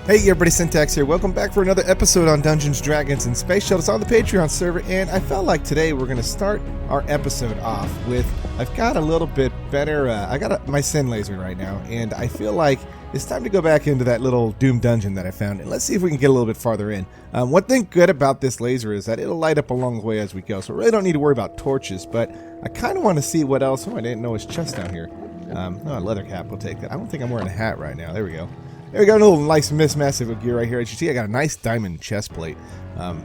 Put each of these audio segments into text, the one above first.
Hey everybody, Syntax here. Welcome back for another episode on Dungeons, Dragons, and Space Shuttles on the Patreon server, and I felt like today we're going to start our episode off with, I've got a little bit better, I got my Sin Laser right now, and I feel like it's time to go back into that little Doom dungeon that I found, and let's see if we can get a little bit farther in. One thing good about this laser is that it'll light up along the way as we go, so we really don't need to worry about torches, but I kind of want to see what else. Oh, I didn't know his chest down here. Oh, a leather cap, we'll take that. I don't think I'm wearing a hat right now. There we go. There we go, a little nice mismatch of gear right here. As you see, I got a nice diamond chest plate,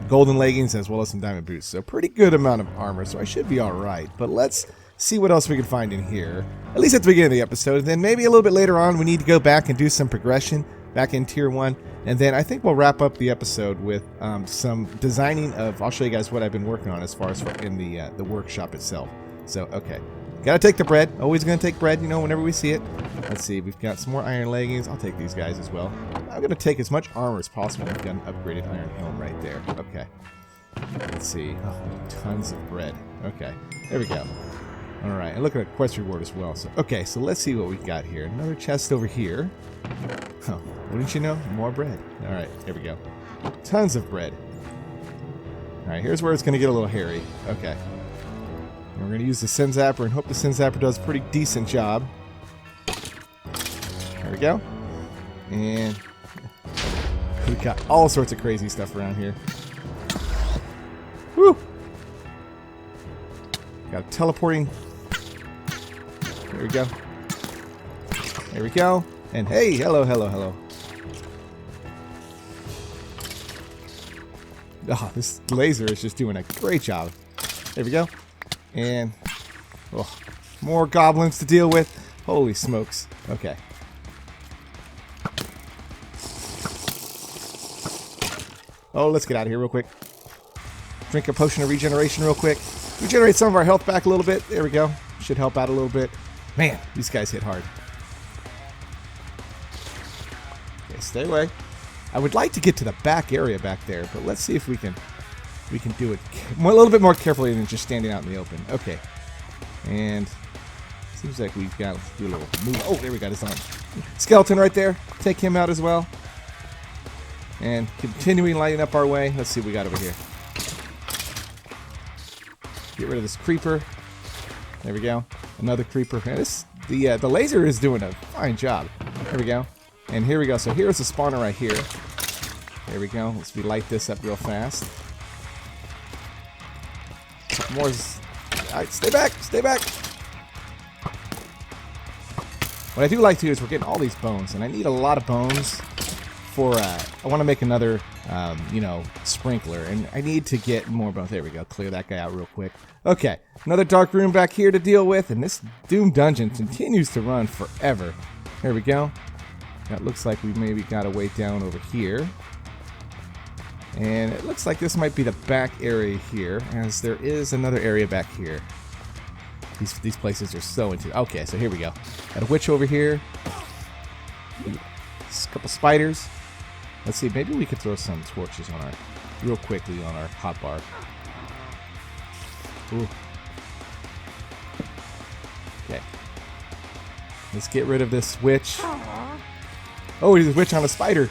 golden leggings, as well as some diamond boots. So pretty good amount of armor, so I should be all right. But let's see what else we can find in here, at least at the beginning of the episode. And then maybe a little bit later on, we need to go back and do some progression back in Tier 1. And then I think we'll wrap up the episode with some designing of, I'll show you guys what I've been working on as far as in the workshop itself. So, okay. Gotta take the bread. Always gonna take bread, you know, whenever we see it. Let's see, we've got some more iron leggings. I'll take these guys as well. I'm gonna take as much armor as possible. We've got an upgraded iron helm right there. Okay. Let's see. Oh, tons of bread. Okay. There we go. Alright, and look at a quest reward as well. So, okay, so let's see what we've got here. Another chest over here. Oh, wouldn't you know? More bread. Alright, there we go. Tons of bread. Alright, here's where it's gonna get a little hairy. Okay. We're going to use the Sin Zapper and hope the Sin Zapper does a pretty decent job. There we go. And we've got all sorts of crazy stuff around here. Woo! Got a teleporting. There we go. There we go. And hey, hello, hello, hello. Oh, this laser is just doing a great job. There we go. And oh, more goblins to deal with. Holy smokes. Okay. Oh, let's get out of here real quick. Drink a potion of regeneration real quick. Regenerate some of our health back a little bit. There we go. Should help out a little bit. Man, these guys hit hard. Okay, stay away. I would like to get to the back area back there, but let's see if we can do it a little bit more carefully than just standing out in the open. Okay. And seems like we've got to do a little move. Oh, there we got his arm. Skeleton right there. Take him out as well. And continuing lighting up our way. Let's see what we got over here. Get rid of this creeper. There we go. Another creeper. Man, the laser is doing a fine job. There we go. And here we go. So here's the spawner right here. There we go. Let's light this up real fast. More. Alright, stay back, stay back. What I do like to do is we're getting all these bones, and I need a lot of bones for, I want to make another, sprinkler, and I need to get more bones. There we go, clear that guy out real quick. Okay, another dark room back here to deal with, and this Doom dungeon continues to run forever. There we go. That looks like we maybe got a way down over here. And it looks like this might be the back area here, as there is another area back here. These places are so into. Okay, so here we go. Got a witch over here. A couple spiders. Let's see, maybe we could throw some torches on real quickly on our hotbar. Ooh. Okay. Let's get rid of this witch. Oh, he's a witch on a spider.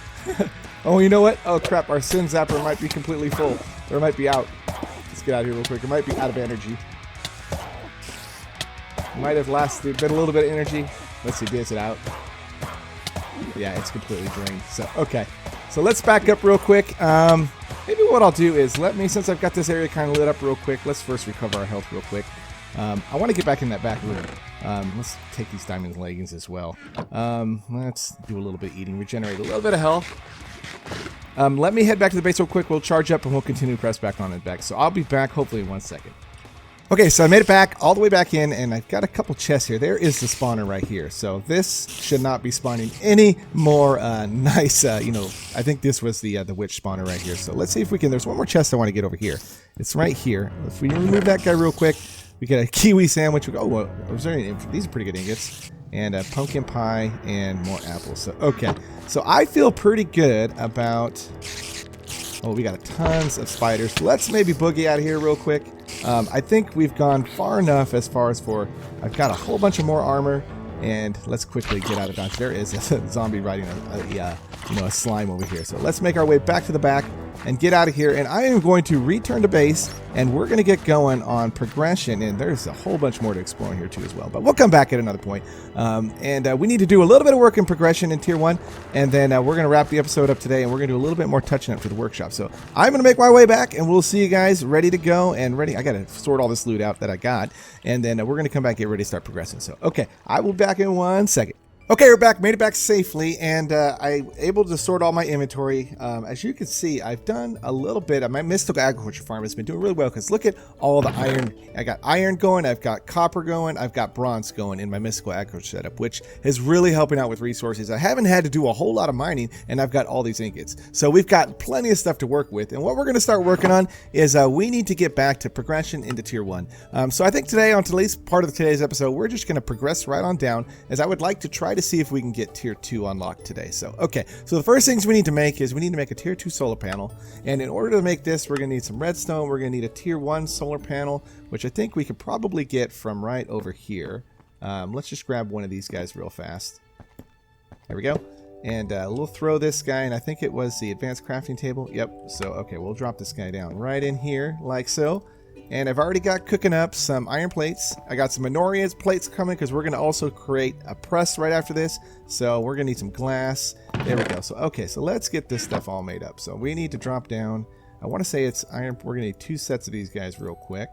Oh, you know what? Oh, crap. Our Sin Zapper might be completely full. Or it might be out. Let's get out of here real quick. It might be out of energy. Might have been a little bit of energy. Let's see. Is it out? Yeah, it's completely drained. So, okay. So let's back up real quick. Maybe what I'll do is since I've got this area kind of lit up real quick, let's first recover our health real quick. I want to get back in that back room. Let's take these diamond leggings as well. Let's do a little bit of eating, regenerate a little bit of health. Let me head back to the base real quick. We'll charge up and we'll continue to press back on and back. So I'll be back hopefully in 1 second. Okay, so I made it back all the way back in, and I've got a couple chests here. There is the spawner right here. So this should not be spawning any more nice, I think this was the witch spawner right here. So let's see if we can. There's one more chest I want to get over here. It's right here. If we remove that guy real quick, we get a kiwi sandwich. Oh, well, these are pretty good ingots. And a pumpkin pie and more apples. So, okay. So I feel pretty good about... Oh, we got tons of spiders. Let's maybe boogie out of here real quick. I think we've gone far enough as far as I've got a whole bunch of more armor. And let's quickly get out of dodge. There is a zombie riding a slime over here. So let's make our way back to the back and get out of here. And I am going to return to base, and we're going to get going on progression. And there's a whole bunch more to explore here too as well. But we'll come back at another point. We need to do a little bit of work in progression in Tier 1. And then we're going to wrap the episode up today, and we're going to do a little bit more touching up for the workshop. So I'm going to make my way back, and we'll see you guys ready to go and ready. I got to sort all this loot out that I got. And then we're going to come back and get ready to start progressing. So, okay, I will be back in 1 second. Okay, we're back, made it back safely, and I'm able to sort all my inventory. As you can see, I've done a little bit of my mystical agriculture farm has been doing really well, because look at all the iron. I got iron going, I've got copper going, I've got bronze going in my mystical agriculture setup, which is really helping out with resources. I haven't had to do a whole lot of mining, and I've got all these ingots. So we've got plenty of stuff to work with, and what we're going to start working on is we need to get back to progression into Tier 1. So I think today, on today's part of today's episode, we're just going to progress right on down, as I would like to try to see if we can get Tier 2 unlocked today. So, okay. So the first things we need to make is we need to make a Tier 2 solar panel. And in order to make this, we're going to need some redstone. We're going to need a Tier 1 solar panel, which I think we could probably get from right over here. Let's just grab one of these guys real fast. There we go. And we'll throw this guy, and I think it was the advanced crafting table. Yep. So, okay, we'll drop this guy down right in here, like so. And I've already got cooking up some iron plates. I got some Minoria's plates coming, because we're going to also create a press right after this. So we're going to need some glass. There we go. So, okay, so let's get this stuff all made up. So we need to drop down. I want to say it's iron. We're going to need 2 sets of these guys real quick.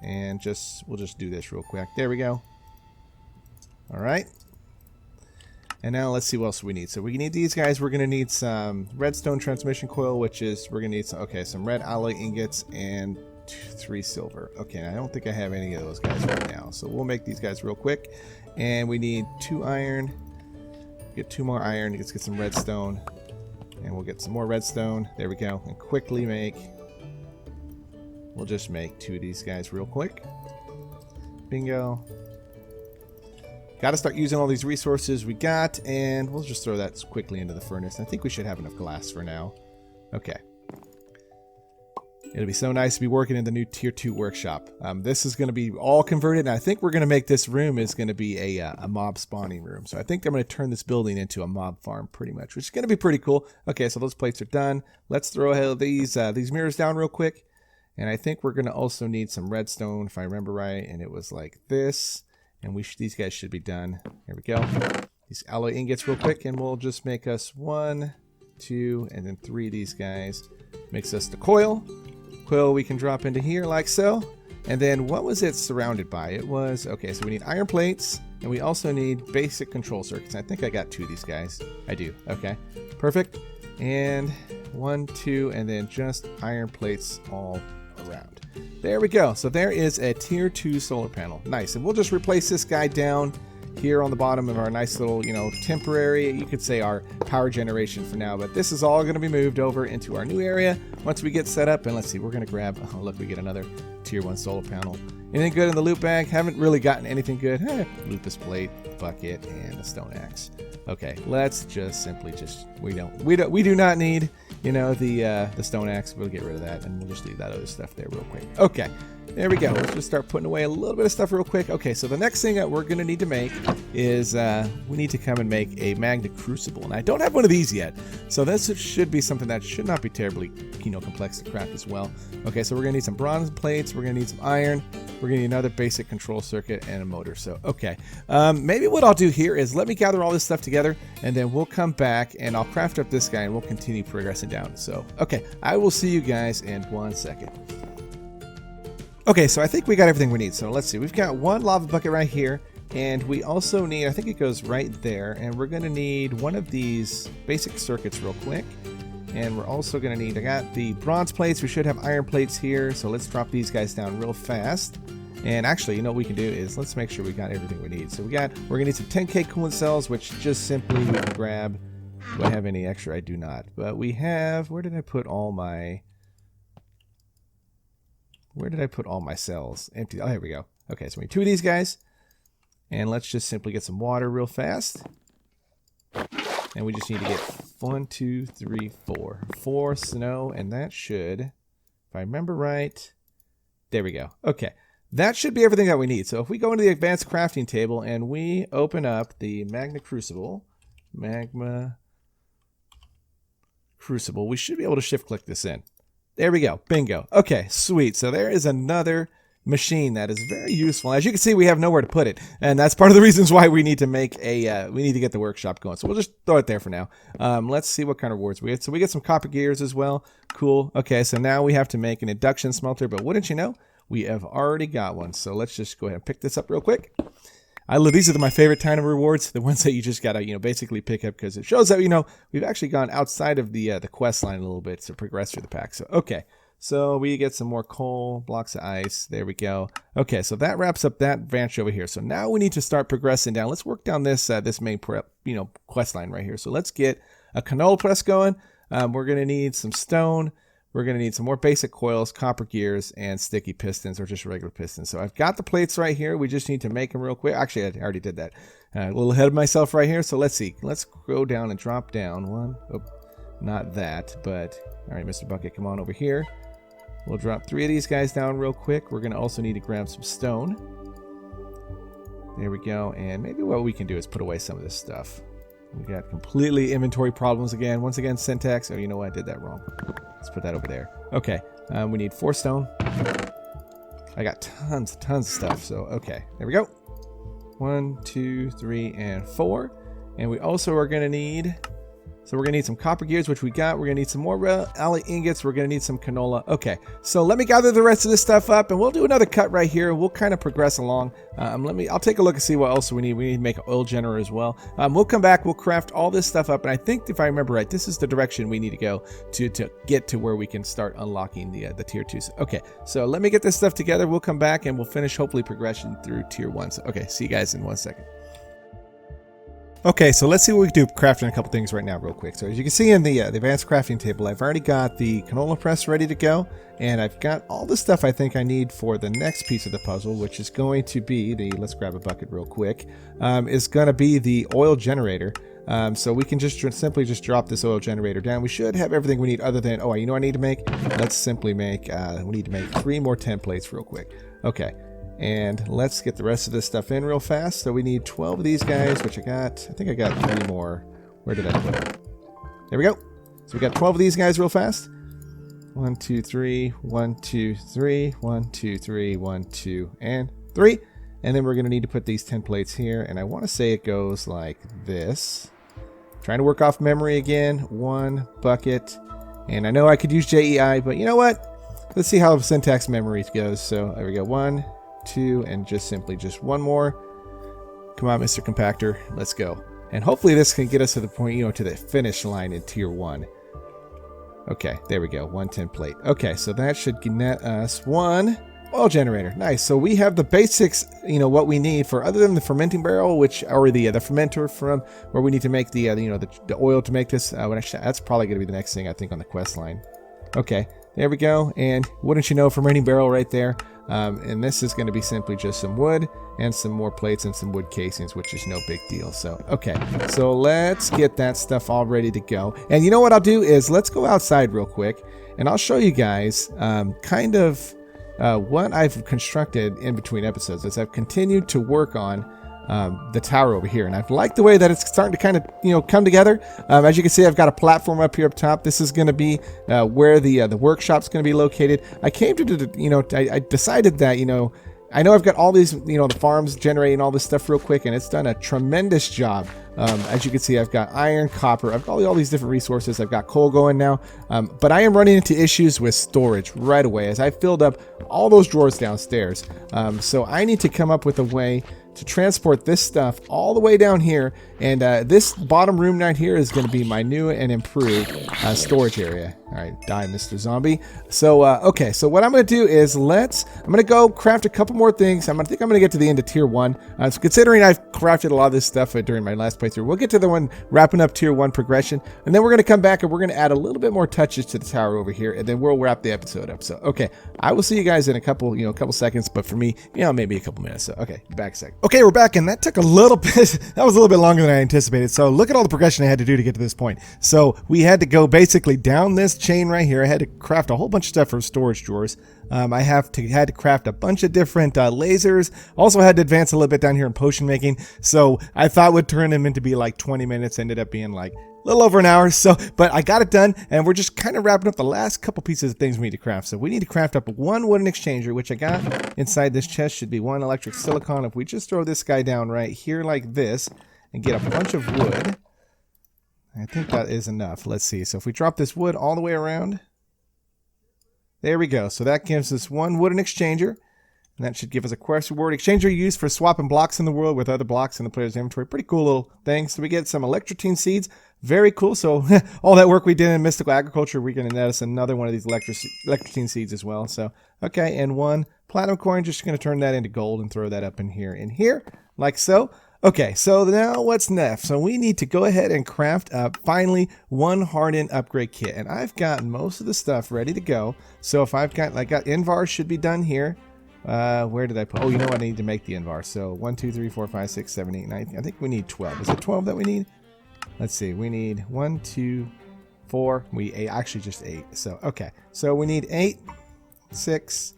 And we'll just do this real quick. There we go. All right. And now let's see what else we need. So we need these guys. We're going to need some redstone transmission coil, which is, we're going to need some red alloy ingots and 3 silver. Okay, I don't think I have any of those guys right now. So we'll make these guys real quick. And we need 2 iron. Get 2 more iron. Let's get some redstone. And we'll get some more redstone. There we go. And quickly we'll just make 2 of these guys real quick. Bingo. Got to start using all these resources we got, and we'll just throw that quickly into the furnace. I think we should have enough glass for now. Okay. It'll be so nice to be working in the new Tier 2 workshop. This is going to be all converted, and I think we're going to make this room is going to be a mob spawning room. So I think I'm going to turn this building into a mob farm pretty much, which is going to be pretty cool. Okay, so those plates are done. Let's throw these mirrors down real quick. And I think we're going to also need some redstone, if I remember right, and it was like this. And these guys should be done. Here we go. These alloy ingots real quick, and we'll just make us 1, 2, and then 3 of these guys. Makes us the coil. Coil we can drop into here like so. And then what was it surrounded by? It was, okay, so we need iron plates, and we also need basic control circuits. I think I got 2 of these guys. I do. Okay, perfect. And 1, 2, and then just iron plates all around. There we go. So there is a Tier 2 solar panel. Nice. And we'll just replace this guy down here on the bottom of our nice little, temporary, you could say our power generation for now. But this is all going to be moved over into our new area once we get set up. And let's see, we're going to grab, oh, look, we get another Tier 1 solar panel. Anything good in the loot bag? Haven't really gotten anything good. Lupus plate, bucket, and a stone axe. Okay, let's just simply we do not need, the stone axe. We'll get rid of that, and we'll just leave that other stuff there real quick. Okay, there we go. Let's just start putting away a little bit of stuff real quick. Okay, so the next thing that we're going to need to make is we need to come and make a magnet crucible. And I don't have one of these yet, so this should be something that should not be terribly, complex to craft as well. Okay, so we're going to need some bronze plates. We're going to need some iron. We're going to need another basic control circuit and a motor. So, okay. Maybe what I'll do here is let me gather all this stuff together, and then we'll come back and I'll craft up this guy and we'll continue progressing down. So, okay. I will see you guys in 1 second. Okay, so I think we got everything we need. So let's see. We've got 1 lava bucket right here, and we also need, I think it goes right there, and we're going to need 1 of these basic circuits real quick. And we're also going to need, I got the bronze plates. We should have iron plates here. So let's drop these guys down real fast. And actually, what we can do is let's make sure we got everything we need. So we're going to need some 10K coolant cells, which just simply we can grab. Do I have any extra? I do not. But we have, where did I put all my cells? Empty. Oh, here we go. Okay, so we need 2 of these guys. And let's just simply get some water real fast. And we just need to get 1, 2, 3, 4. 4 snow, and that should, if I remember right, there we go. Okay. that should be everything that we need. So if we go into the advanced crafting table and we open up the Magma Crucible, we should be able to shift click this in. There we go. Bingo. Okay, sweet. So there is another machine that is very useful. As you can see, we have nowhere to put it, and that's part of the reasons why we need to make a we need to get the workshop going. So we'll just throw it there for now. Let's see what kind of rewards we get. So we get some copper gears as well. Cool. Okay, so now we have to make an induction smelter, but wouldn't you know, we have already got one. So let's just go ahead and pick this up real quick. These are my favorite kind of rewards, the ones that you just gotta, basically pick up, because it shows that, we've actually gone outside of the quest line a little bit to progress through the pack. So, okay. So we get some more coal, blocks of ice. There we go. Okay, so that wraps up that branch over here. So now we need to start progressing down. Let's work down this this main quest line right here. So let's get a canola press going. We're gonna need some stone. We're going to need some more basic coils, copper gears, and sticky pistons, or just regular pistons. So I've got the plates right here. We just need to make them real quick. Actually, I already did that. A little ahead of myself right here. So let's see. Let's go down and drop down one. Oh, not that, but all right, Mr. Bucket, come on over here. We'll drop 3 of these guys down real quick. We're going to also need to grab some stone. There we go. And maybe what we can do is put away some of this stuff. We got completely inventory problems again. Once again, syntax. Oh, you know what? I did that wrong. Let's put that over there. Okay. We need 4 stone. I got tons of stuff. So, okay. There we go. 1, 2, 3, and 4. And we also are going to need... So we're going to need some copper gears, which we got. We're going to need some more alley ingots. We're going to need some canola. Okay, so let me gather the rest of this stuff up, and we'll do another cut right here. We'll kind of progress along. I'll take a look and see what else we need. We need to make an oil generator as well. We'll come back. We'll craft all this stuff up, and I think, if I remember right, this is the direction we need to go to get to where we can start unlocking the tier 2s. Okay, so let me get this stuff together. We'll come back, and we'll finish, hopefully, progression through tier 1. So, okay, see you guys in 1 second. Okay, so let's see what we can do crafting a couple things right now real quick. So as you can see in the advanced crafting table, I've already got the canola press ready to go, and I've got all the stuff I think I need for the next piece of the puzzle, which is going to be let's grab a bucket real quick, is going to be the oil generator. So we can just simply drop this oil generator down. We should have everything we need other than, I need to make? Let's simply make, we need to make 3 more templates real quick. Okay. And let's get the rest of this stuff in real fast. So we need 12 of these guys, which I think I got 3 more. Where did I put them? There we go. So we got 12 of these guys real fast. 1, 2, 3, 1, 2, 3, 1, 2, 3, 1, 2, and 3. And then we're going to need to put these templates here. And I want to say it goes like this. Trying to work off memory again. 1 bucket. And I know I could use JEI, but you know what? Let's see how syntax memory goes. So there we go. 1, 2, and just 1 more. Come on, Mr. Compactor, let's go. And hopefully this can get us to the point, to the finish line in tier 1. Okay, there we go, 1 template. Okay, so that should net us 1 oil generator. Nice. So we have the basics, what we need for, other than the fermenting barrel, which, or the fermenter from where we need to make the oil to make this. That's probably going to be the next thing I think on the quest line. Okay, there we go. And wouldn't you know, fermenting barrel right there. And this is going to be simply just some wood and some more plates and some wood casings, which is no big deal. So, okay. So let's get that stuff all ready to go. And you know what I'll do is let's go outside real quick and I'll show you guys kind of what I've constructed in between episodes as I've continued to work on the tower over here, and I like the way that it's starting to kind of come together. As you can see, I've got a platform up here up top. This is going to be where the workshop's going to be located. I came to I decided that I know I've got all these the farms generating all this stuff real quick, and it's done a tremendous job. As you can see, I've got iron, copper, I've got all these different resources. I've got coal going now, but I am running into issues with storage right away as I filled up all those drawers downstairs. So I need to come up with a way to transport this stuff all the way down here, and this bottom room down here is going to be my new and improved storage area. All right, die, Mr. Zombie. So okay, so what I'm going to do is I'm going to go craft a couple more things. I think I'm going to get to the end of tier 1. So considering I've crafted a lot of this stuff during my last playthrough, we'll get to the one wrapping up tier 1 progression, and then we're going to come back and we're going to add a little bit more touches to the tower over here, and then we'll wrap the episode up. So okay, I will see you guys in a couple seconds, but for me, maybe a couple minutes. So okay, back a sec. Okay, we're back, and that took a little bit. That was a little bit longer than I anticipated. So look at all the progression I had to do to get to this point. So we had to go basically down this chain right here. I had to craft a whole bunch of stuff from storage drawers. I had to craft a bunch of different lasers. Also had to advance a little bit down here in potion making. So I thought would turn them into be like 20 minutes. Ended up being like a little over an hour. So, but I got it done, and we're just kind of wrapping up the last couple pieces of things we need to craft. So we need to craft up one wooden exchanger, which I got inside this chest. Should be one electric silicon. If we just throw this guy down right here like this and get a bunch of wood, I think that is enough. Let's see. So if we drop this wood all the way around, there we go. So that gives us one wooden exchanger. And that should give us a quest reward. Exchanger used for swapping blocks in the world with other blocks in the player's inventory. Pretty cool little thing. So we get some electrotine seeds. Very cool. So all that work we did in mystical agriculture, we're going to net us another one of these electrotine seeds as well. So, okay. And one platinum coin. Just going to turn that into gold and throw that up in here, like so. Okay, so now what's next? So we need to go ahead and craft up finally one hardened upgrade kit. And I've got most of the stuff ready to go. So if I got Invar should be done here. Where did I put? Oh, you know what? I need to make the Invar. So 1, 2, 3, 4, 5, 6, 7, 8, 9. I think we need 12. Is it 12 that we need? Let's see. We need 1, 2, 4. Actually just 8. So, okay. So we need 8, 6.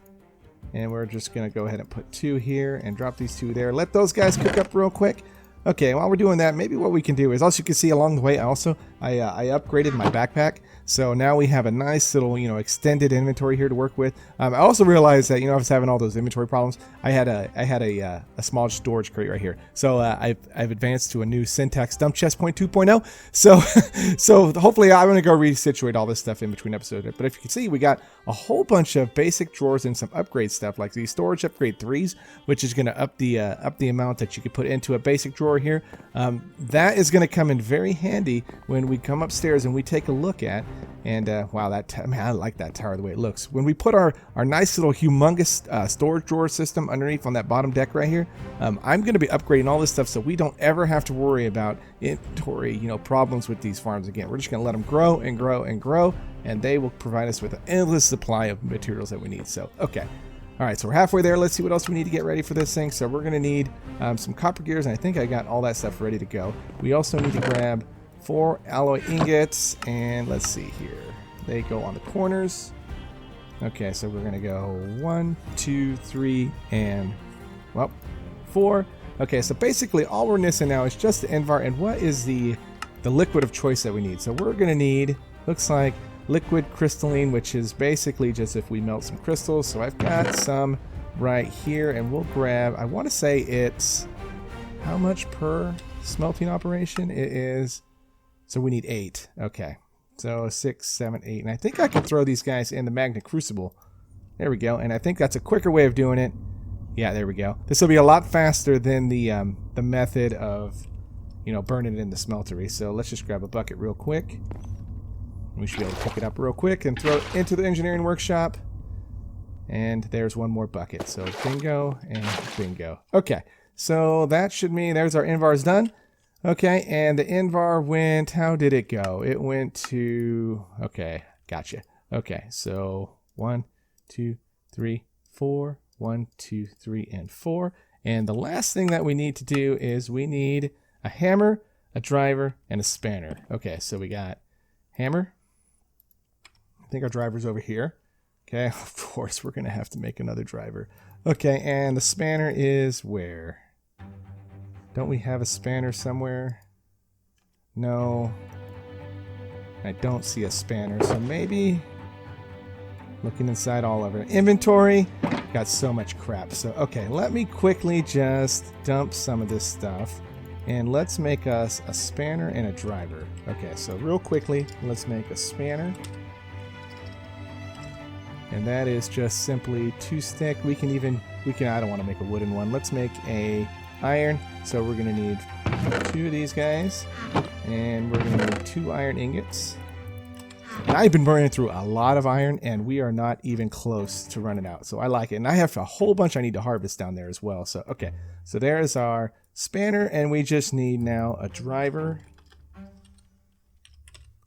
And we're just going to go ahead and put 2 here and drop these 2 there. Let those guys cook up real quick. Okay, while we're doing that, maybe what we can do is, also you can see along the way, I upgraded my backpack. So now we have a nice little, extended inventory here to work with. I also realized that, I was having all those inventory problems. I had a small storage crate right here. So I've advanced to a new syntax dump chest point 2.0. So hopefully I'm going to go resituate all this stuff in between episodes. But if you can see, we got a whole bunch of basic drawers and some upgrade stuff, like these storage upgrade 3s, which is going to up the amount that you could put into a basic drawer here. That is going to come in very handy when we come upstairs and we take a look at. And wow, I like that tower the way it looks. When we put our nice little humongous storage drawer system underneath on that bottom deck right here, I'm going to be upgrading all this stuff so we don't ever have to worry about inventory, problems with these farms again. We're just going to let them grow and grow and grow, and they will provide us with an endless supply of materials that we need. So, okay. All right, so we're halfway there. Let's see what else we need to get ready for this thing. So we're going to need some copper gears, and I think I got all that stuff ready to go. We also need to grab 4 alloy ingots, and let's see here. They go on the corners. Okay, so we're going to go 1, 2, 3, and, well, 4. Okay, so basically all we're missing now is just the Invar, and what is the liquid of choice that we need? So we're going to need, looks like, liquid crystalline, which is basically just if we melt some crystals. So I've got some right here, and we'll grab, I want to say it's, how much per smelting operation? It is, so we need 8. Okay, so 6, 7, 8, and I think I can throw these guys in the magnet crucible. There we go, and I think that's a quicker way of doing it. Yeah, there we go. This will be a lot faster than the method of, burning it in the smeltery. So let's just grab a bucket real quick. We should be able to pick it up real quick and throw it into the engineering workshop. And there's one more bucket. So bingo and bingo. Okay, so that should mean there's our Invar's done. Okay, and the Invar went, how did it go? It went to, okay, gotcha. Okay, so 1, 2, 3, 4. 1, 2, 3, and 4. And the last thing that we need to do is we need a hammer, a driver, and a spanner. Okay, so we got hammer. I think our driver's over here. Okay, of course, we're going to have to make another driver. Okay, and the spanner is where? Don't we have a spanner somewhere? No. I don't see a spanner, so maybe looking inside all of our inventory. Got so much crap. So, okay, let me quickly just dump some of this stuff. And let's make us a spanner and a driver. Okay, so real quickly, let's make a spanner. And that is just simply 2 stick. I don't want to make a wooden one. Let's make a iron. So we're going to need 2 of these guys. And we're going to need 2 iron ingots. And I've been burning through a lot of iron, and we are not even close to running out. So I like it. And I have a whole bunch I need to harvest down there as well. So, okay. So there's our spanner, and we just need now a driver.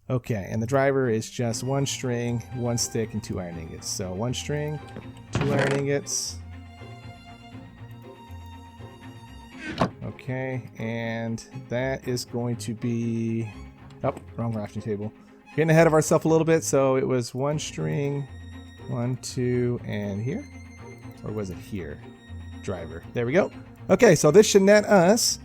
Okay, and the driver is just 1 string, 1 stick, and 2 iron ingots. So 1 string, 2 iron ingots. Okay, and that is going to be... Oh, wrong crafting table. Getting ahead of ourselves a little bit, so it was 1 string, 1, 2, and here? Or was it here? Driver. There we go. Okay, so this should net us,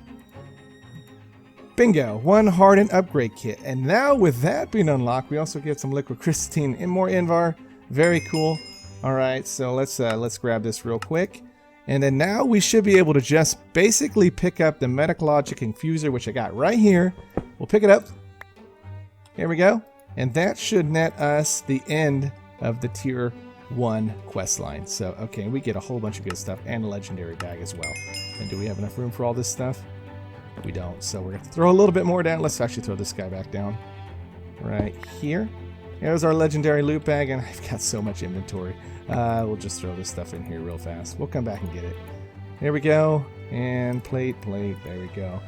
bingo, 1 hardened upgrade kit. And now with that being unlocked, we also get some liquid crystalline and more Invar. Very cool. All right, so let's grab this real quick. And then now we should be able to just basically pick up the Metalogic Infuser, which I got right here. We'll pick it up. Here we go. And that should net us the end of the tier 1 quest line. So, okay, we get a whole bunch of good stuff and a legendary bag as well. And do we have enough room for all this stuff? We don't. So we're going to throw a little bit more down. Let's actually throw this guy back down right here. There's our legendary loot bag, and I've got so much inventory. We'll just throw this stuff in here real fast. We'll come back and get it. Here we go. And plate. There we go.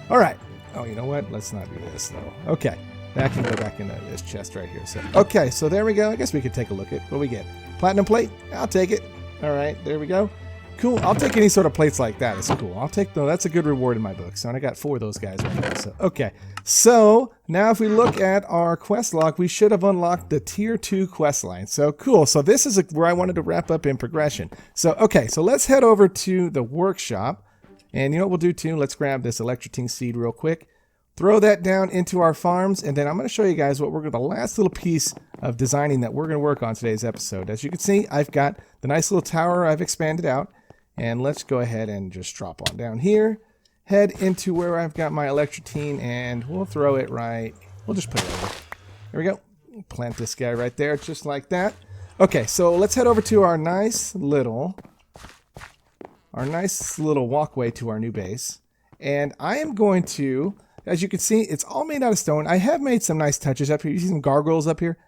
All right. Oh, you know what? Let's not do this, though. Okay. That can go back into this chest right here. So, okay, so there we go. I guess we could take a look at what we get. Platinum plate. I'll take it. All right, there we go. Cool. I'll take any sort of plates like that. It's cool. I'll take though. That's a good reward in my book. So I got 4 of those guys right now. So okay. So now if we look at our quest log, we should have unlocked the tier 2 quest line. So cool. So this is where I wanted to wrap up in progression. So okay. So let's head over to the workshop, and you know what we'll do too? Let's grab this electrotine seed real quick. Throw that down into our farms, and then I'm going to show you guys what the last little piece of designing that we're going to work on today's episode. As you can see, I've got the nice little tower I've expanded out, and let's go ahead and just drop on down here, head into where I've got my electrotine, and we'll throw it right. We'll just put it over. There we go. Plant this guy right there, just like that. Okay, so let's head over to our nice little walkway to our new base, and I am going to. As you can see, it's all made out of stone. I have made some nice touches up here. You see some gargoyles up here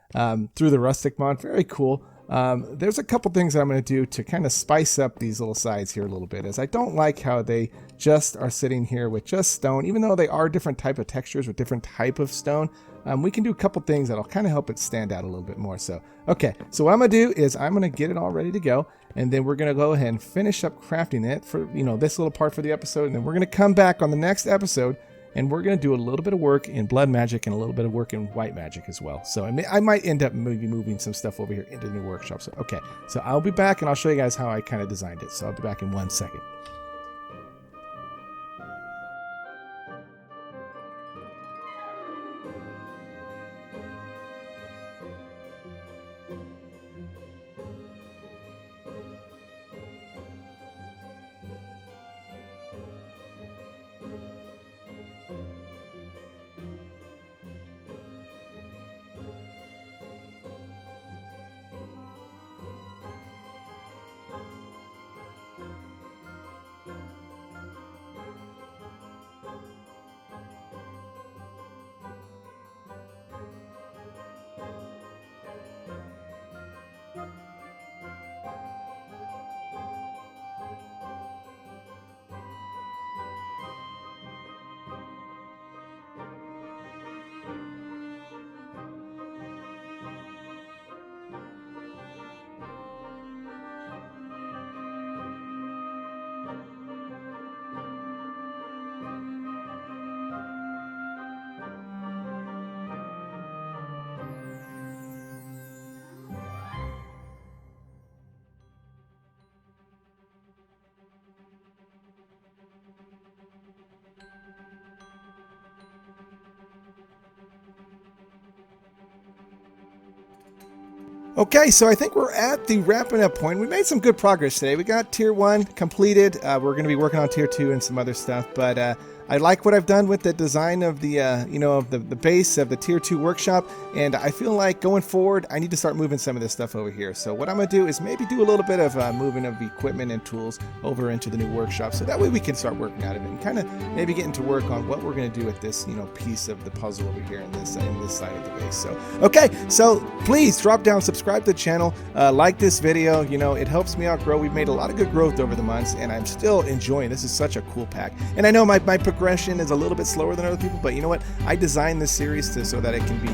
through the rustic mod. Very cool. There's a couple things that I'm going to do to kind of spice up these little sides here a little bit, as I don't like how they just are sitting here with just stone. Even though they are different type of textures with different type of stone, we can do a couple things that'll kind of help it stand out a little bit more. So, okay. So what I'm going to do is I'm going to get it all ready to go, and then we're going to go ahead and finish up crafting it for, you know, this little part for the episode, and then we're going to come back on the next episode, and we're going to do a little bit of work in blood magic and a little bit of work in white magic as well. So I might end up maybe moving some stuff over here into the new workshop. So, okay, so I'll be back and I'll show you guys how I kind of designed it. So I'll be back in 1 second. Okay, so I think we're at the wrapping up point. We made some good progress today. We got tier 1 completed. We're going to be working on tier 2 and some other stuff, but I like what I've done with the design of the, of the base of the tier 2 workshop, and I feel like going forward, I need to start moving some of this stuff over here. So what I'm going to do is maybe do a little bit of moving of equipment and tools over into the new workshop, so that way we can start working out of it and kind of maybe getting to work on what we're going to do with this, piece of the puzzle over here in this side of the base. So, okay, so please drop down, subscribe to the channel, like this video. It helps me out grow. We've made a lot of good growth over the months, and I'm still enjoying. This is such a cool pack, and I know my progression is a little bit slower than other people, but you know what? I designed this series so that it can be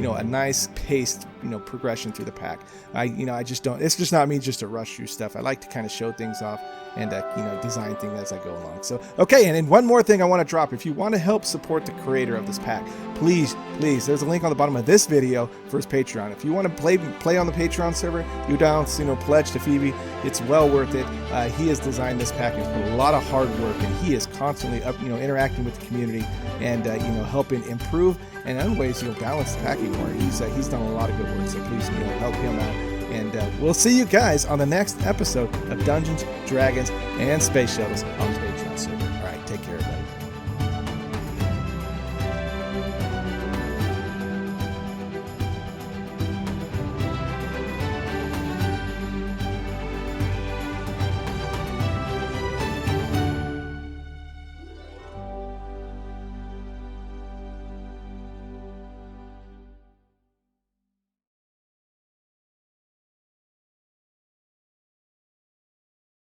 a nice paced progression through the pack. I just don't. It's just not me just to rush through stuff. I like to kind of show things off and design things as I go along. So okay, and then one more thing I want to drop. If you want to help support the creator of this pack, please, there's a link on the bottom of this video for his Patreon. If you want to play on the Patreon server, you down, pledge to Phoebe. It's well worth it. He has designed this pack with a lot of hard work, and he is constantly interacting with the community and helping improve and in other ways balance the packing more. He's done a lot of good work, so please help him out. And we'll see you guys on the next episode of Dungeons, Dragons, and Space Shuttles on the Patreon server. All right, take care, everybody.